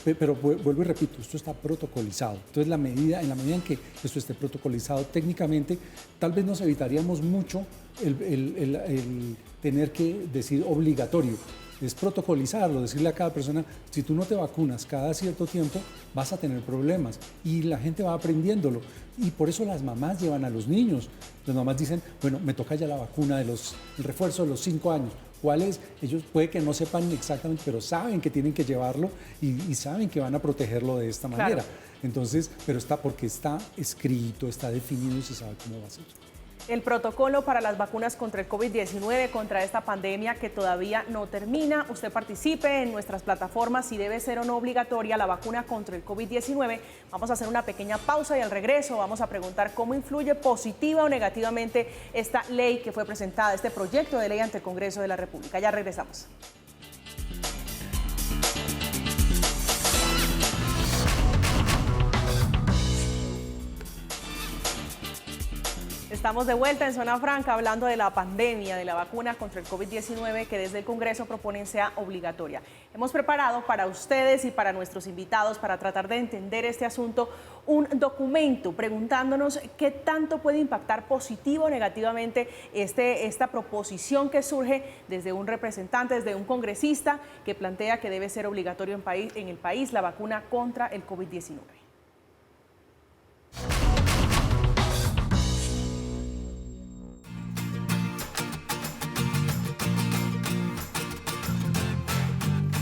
pero vuelvo y repito, esto está protocolizado. Entonces, en la medida en que esto esté protocolizado técnicamente, tal vez nos evitaríamos mucho el tener que decir obligatorio. Es protocolizarlo, decirle a cada persona, si tú no te vacunas cada cierto tiempo, vas a tener problemas y la gente va aprendiéndolo. Y por eso las mamás llevan a los niños. Las mamás dicen, bueno, me toca ya la vacuna el refuerzo de los 5 años. ¿Cuál es? Ellos puede que no sepan exactamente, pero saben que tienen que llevarlo y saben que van a protegerlo de esta manera. Claro. Entonces, pero porque está escrito, está definido y se sabe cómo va a ser. El protocolo para las vacunas contra el COVID-19, contra esta pandemia que todavía no termina. Usted participe en nuestras plataformas si debe ser o no obligatoria la vacuna contra el COVID-19. Vamos a hacer una pequeña pausa y al regreso vamos a preguntar cómo influye positiva o negativamente esta ley que fue presentada, este proyecto de ley ante el Congreso de la República. Ya regresamos. Estamos de vuelta en Zona Franca hablando de la pandemia, de la vacuna contra el COVID-19 que desde el Congreso proponen sea obligatoria. Hemos preparado para ustedes y para nuestros invitados, para tratar de entender este asunto, un documento preguntándonos qué tanto puede impactar positivo o negativamente esta proposición que surge desde un representante, desde un congresista que plantea que debe ser obligatorio en el país la vacuna contra el COVID-19.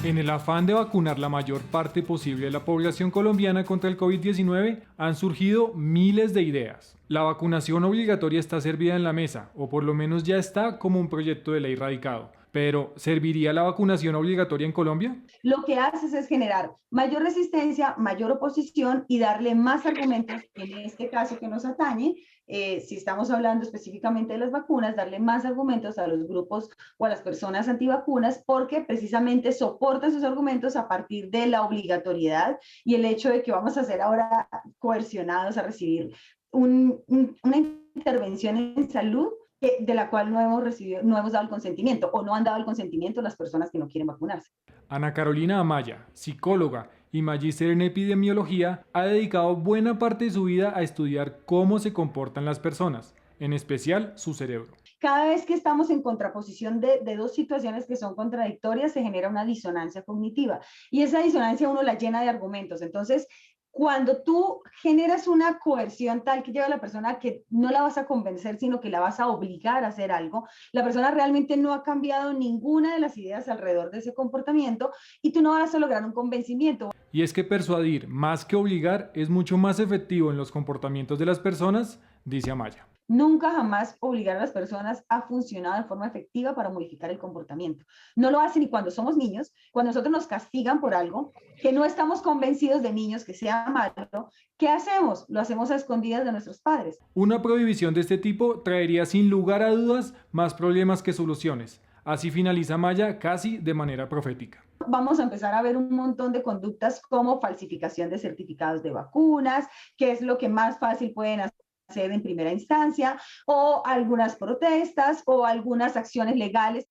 En el afán de vacunar la mayor parte posible de la población colombiana contra el COVID-19, han surgido miles de ideas. La vacunación obligatoria está servida en la mesa, o por lo menos ya está como un proyecto de ley radicado. Pero, ¿serviría la vacunación obligatoria en Colombia? Lo que haces es generar mayor resistencia, mayor oposición y darle más argumentos, en este caso que nos atañe, si estamos hablando específicamente de las vacunas, darle más argumentos a los grupos o a las personas antivacunas, porque precisamente soportan sus argumentos a partir de la obligatoriedad y el hecho de que vamos a ser ahora coercionados a recibir una intervención en salud de la cual no hemos dado el consentimiento o no han dado el consentimiento las personas que no quieren vacunarse. Ana Carolina Amaya, psicóloga y magíster en epidemiología, ha dedicado buena parte de su vida a estudiar cómo se comportan las personas, en especial su cerebro. Cada vez que estamos en contraposición de dos situaciones que son contradictorias, se genera una disonancia cognitiva y esa disonancia uno la llena de argumentos. Entonces, cuando tú generas una coerción tal que lleva a la persona a que no la vas a convencer, sino que la vas a obligar a hacer algo, la persona realmente no ha cambiado ninguna de las ideas alrededor de ese comportamiento y tú no vas a lograr un convencimiento. Y es que persuadir más que obligar es mucho más efectivo en los comportamientos de las personas, dice Amaya. Nunca jamás obligar a las personas ha funcionado de forma efectiva para modificar el comportamiento. No lo hacen ni cuando somos niños, cuando nosotros nos castigan por algo, que no estamos convencidos de niños que sea malo. ¿Qué hacemos? Lo hacemos a escondidas de nuestros padres. Una prohibición de este tipo traería sin lugar a dudas más problemas que soluciones. Así finaliza Amaya casi de manera profética. Vamos a empezar a ver un montón de conductas como falsificación de certificados de vacunas, que es lo que más fácil pueden hacer en primera instancia, o algunas protestas o algunas acciones legales.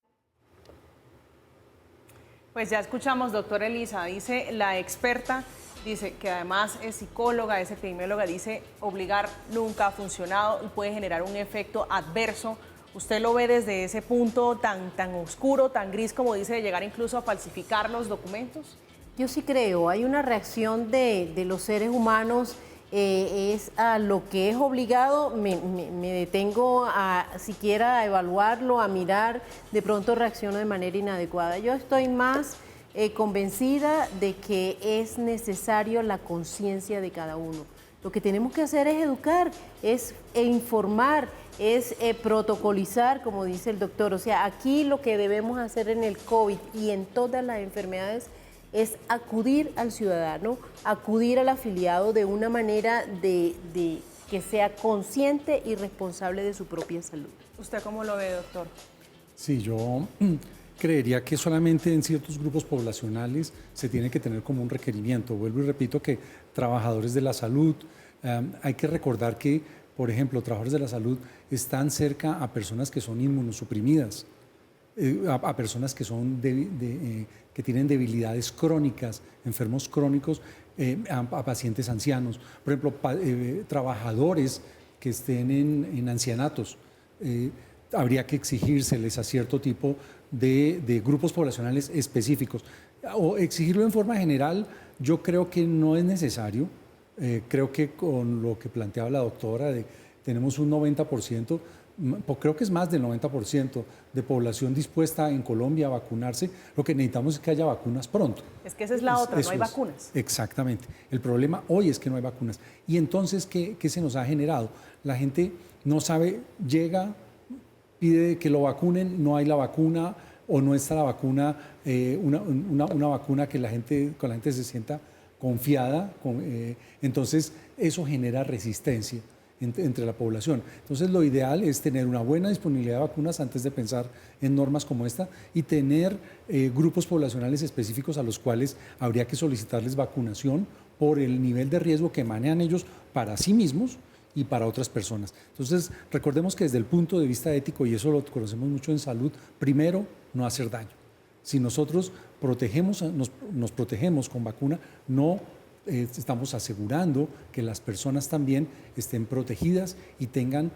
Pues ya escuchamos, doctora Elisa, dice la experta, dice que además es psicóloga, es epidemióloga, dice obligar nunca ha funcionado y puede generar un efecto adverso. ¿Usted lo ve desde ese punto tan oscuro, tan gris, como dice, de llegar incluso a falsificar los documentos? Yo sí creo, hay una reacción de los seres humanos. Es a lo que es obligado, me detengo a siquiera a evaluarlo, a mirar, de pronto reacciono de manera inadecuada. Yo estoy más convencida de que es necesario la conciencia de cada uno. Lo que tenemos que hacer es educar, es informar, es protocolizar, como dice el doctor. O sea, aquí lo que debemos hacer en el COVID y en todas las enfermedades es acudir al ciudadano, acudir al afiliado de una manera de que sea consciente y responsable de su propia salud. ¿Usted cómo lo ve, doctor? Sí, yo creería que solamente en ciertos grupos poblacionales se tiene que tener como un requerimiento. Vuelvo y repito que trabajadores de la salud, hay que recordar que, por ejemplo, trabajadores de la salud están cerca a personas que son inmunosuprimidas, a personas que son que tienen debilidades crónicas, enfermos crónicos, a pacientes ancianos. Por ejemplo, trabajadores que estén en ancianatos. Habría que exigírseles a cierto tipo de grupos poblacionales específicos. O exigirlo en forma general, yo creo que no es necesario. Creo que con lo que planteaba la doctora, tenemos un 90%, creo que es más del 90% de población dispuesta en Colombia a vacunarse. Lo que necesitamos es que haya vacunas pronto. Es que esa es la otra, no hay vacunas. Exactamente. El problema hoy es que no hay vacunas. Y entonces, ¿qué se nos ha generado? La gente no sabe, llega, pide que lo vacunen, no hay la vacuna o no está la vacuna, una vacuna que con la gente se sienta confiada. Entonces, eso genera resistencia entre la población. Entonces, lo ideal es tener una buena disponibilidad de vacunas antes de pensar en normas como esta y tener grupos poblacionales específicos a los cuales habría que solicitarles vacunación por el nivel de riesgo que manejan ellos para sí mismos y para otras personas. Entonces, recordemos que desde el punto de vista ético, y eso lo conocemos mucho en salud, primero, no hacer daño. Si nosotros nos protegemos con vacuna, no estamos asegurando que las personas también estén protegidas y tengan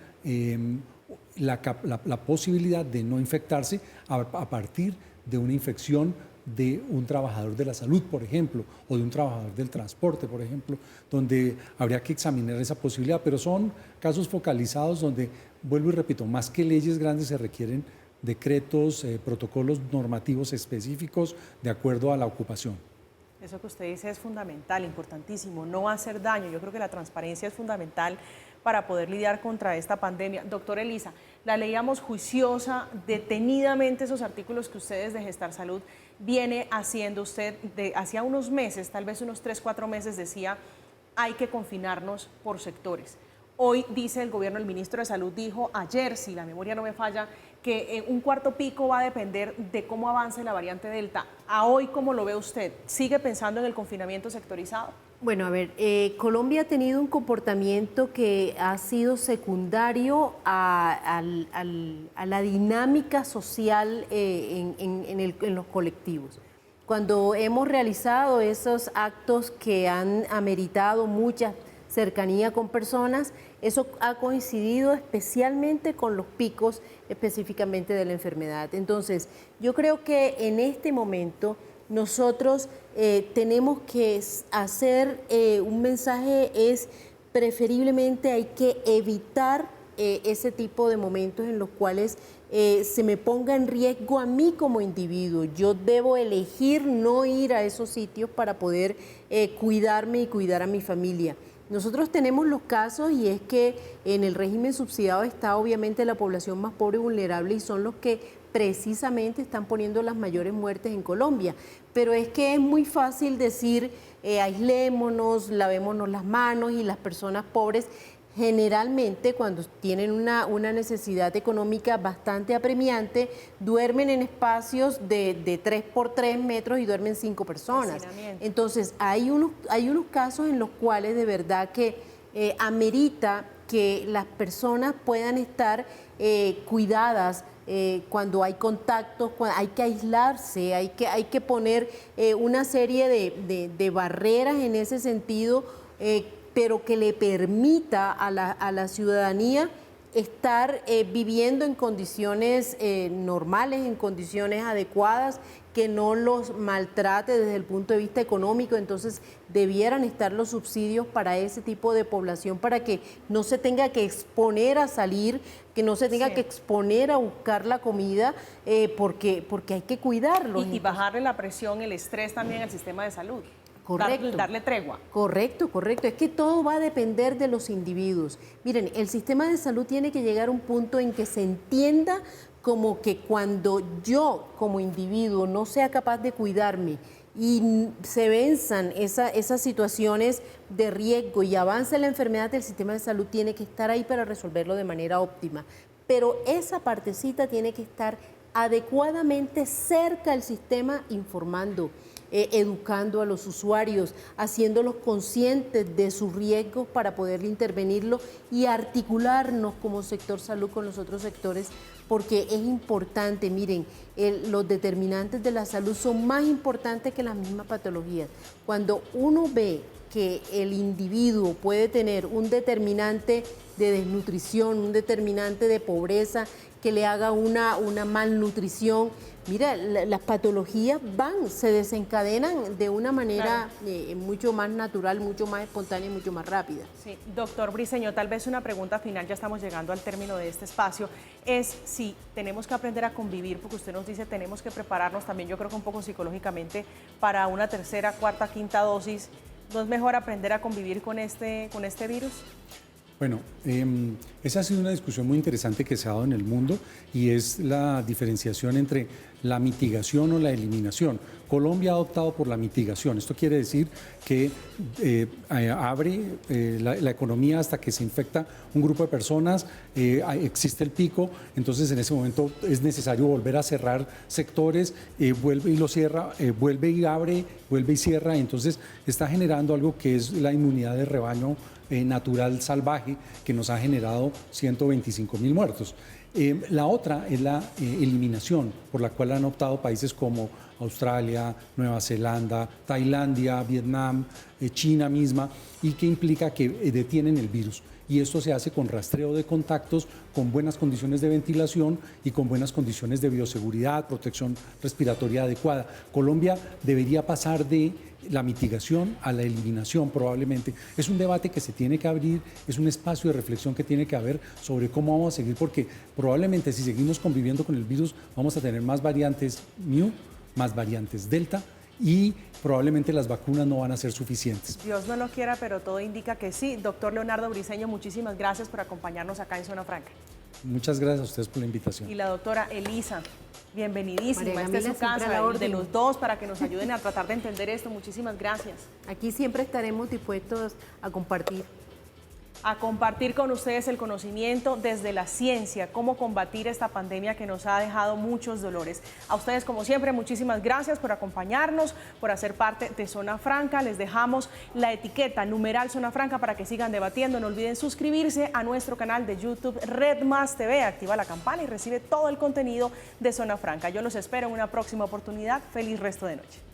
la posibilidad de no infectarse a partir de una infección de un trabajador de la salud, por ejemplo, o de un trabajador del transporte, por ejemplo, donde habría que examinar esa posibilidad, pero son casos focalizados donde, vuelvo y repito, más que leyes grandes se requieren decretos, protocolos normativos específicos de acuerdo a la ocupación. Eso que usted dice es fundamental, importantísimo, no hacer daño. Yo creo que la transparencia es fundamental para poder lidiar contra esta pandemia. Doctora Elisa, la leíamos juiciosa, detenidamente esos artículos que ustedes de Gestar Salud viene haciendo. Usted hacía unos meses, tal vez unos 3, 4 meses, decía hay que confinarnos por sectores. Hoy dice el gobierno, el ministro de Salud dijo ayer, si la memoria no me falla, que un cuarto pico va a depender de cómo avance la variante Delta. ¿A hoy cómo lo ve usted? ¿Sigue pensando en el confinamiento sectorizado? Bueno, a ver, Colombia ha tenido un comportamiento que ha sido secundario a la dinámica social en los colectivos. Cuando hemos realizado esos actos que han ameritado mucha cercanía con personas, eso ha coincidido especialmente con los picos específicamente de la enfermedad. Entonces, yo creo que en este momento nosotros tenemos que hacer un mensaje, es preferiblemente hay que evitar ese tipo de momentos en los cuales se me ponga en riesgo a mí como individuo. Yo debo elegir no ir a esos sitios para poder cuidarme y cuidar a mi familia. Nosotros tenemos los casos y es que en el régimen subsidiado está obviamente la población más pobre y vulnerable y son los que precisamente están poniendo las mayores muertes en Colombia. Pero es que es muy fácil decir aislémonos, lavémonos las manos y las personas pobres generalmente cuando tienen una necesidad económica bastante apremiante, duermen en espacios de 3 por 3 metros y duermen 5 personas. Entonces, hay unos casos en los cuales de verdad que amerita que las personas puedan estar cuidadas cuando hay contactos, hay que aislarse, hay que poner una serie de barreras en ese sentido, pero que le permita a la ciudadanía estar viviendo en condiciones normales, en condiciones adecuadas, que no los maltrate desde el punto de vista económico. Entonces debieran estar los subsidios para ese tipo de población, para que no se tenga que exponer a salir, que no se tenga que exponer a buscar la comida, porque hay que cuidarlos. Y bajarle la presión, el estrés también al sistema de salud. Correcto. Darle tregua. Correcto. Es que todo va a depender de los individuos. Miren, el sistema de salud tiene que llegar a un punto en que se entienda como que cuando yo como individuo no sea capaz de cuidarme y se venzan esas situaciones de riesgo y avance la enfermedad, el sistema de salud tiene que estar ahí para resolverlo de manera óptima. Pero esa partecita tiene que estar adecuadamente cerca del sistema, informando, educando a los usuarios, haciéndolos conscientes de sus riesgos para poder intervenirlo y articularnos como sector salud con los otros sectores, porque es importante. Miren, los determinantes de la salud son más importantes que las mismas patologías. Cuando uno ve que el individuo puede tener un determinante de desnutrición, un determinante de pobreza, que le haga una malnutrición, mira, las patologías se desencadenan de una manera mucho más natural, mucho más espontánea y mucho más rápida. Sí, doctor Briceño, tal vez una pregunta final, ya estamos llegando al término de este espacio, es si tenemos que aprender a convivir, porque usted nos dice tenemos que prepararnos también, yo creo que un poco psicológicamente, para una tercera, cuarta, quinta dosis. ¿No es mejor aprender a convivir con este virus? Bueno, esa ha sido una discusión muy interesante que se ha dado en el mundo y es la diferenciación entre la mitigación o la eliminación. Colombia ha optado por la mitigación. Esto quiere decir que abre la economía hasta que se infecta un grupo de personas, existe el pico, entonces en ese momento es necesario volver a cerrar sectores, vuelve y lo cierra, vuelve y abre, vuelve y cierra, entonces está generando algo que es la inmunidad de rebaño natural salvaje que nos ha generado 125.000 muertos. La otra es la eliminación, por la cual han optado países como Australia, Nueva Zelanda, Tailandia, Vietnam, China misma, y que implica que detienen el virus. Y esto se hace con rastreo de contactos, con buenas condiciones de ventilación y con buenas condiciones de bioseguridad, protección respiratoria adecuada. Colombia debería pasar de la mitigación a la eliminación probablemente. Es un debate que se tiene que abrir, es un espacio de reflexión que tiene que haber sobre cómo vamos a seguir, porque probablemente si seguimos conviviendo con el virus vamos a tener más variantes Mu, más variantes Delta, y probablemente las vacunas no van a ser suficientes. Dios no lo quiera, pero todo indica que sí. Doctor Leonardo Briceño, muchísimas gracias por acompañarnos acá en Zona Franca. Muchas gracias a ustedes por la invitación. Y la doctora Elisa, bienvenidísima. María Esta es su Camila, siempre a casa, la y de orden. los dos, para que nos ayuden a tratar de entender esto. Muchísimas gracias. Aquí siempre estaremos dispuestos a compartir. A compartir con ustedes el conocimiento desde la ciencia, cómo combatir esta pandemia que nos ha dejado muchos dolores. A ustedes, como siempre, muchísimas gracias por acompañarnos, por hacer parte de Zona Franca. Les dejamos la etiqueta numeral Zona Franca para que sigan debatiendo. No olviden suscribirse a nuestro canal de YouTube Red Más TV. Activa la campana y recibe todo el contenido de Zona Franca. Yo los espero en una próxima oportunidad. Feliz resto de noche.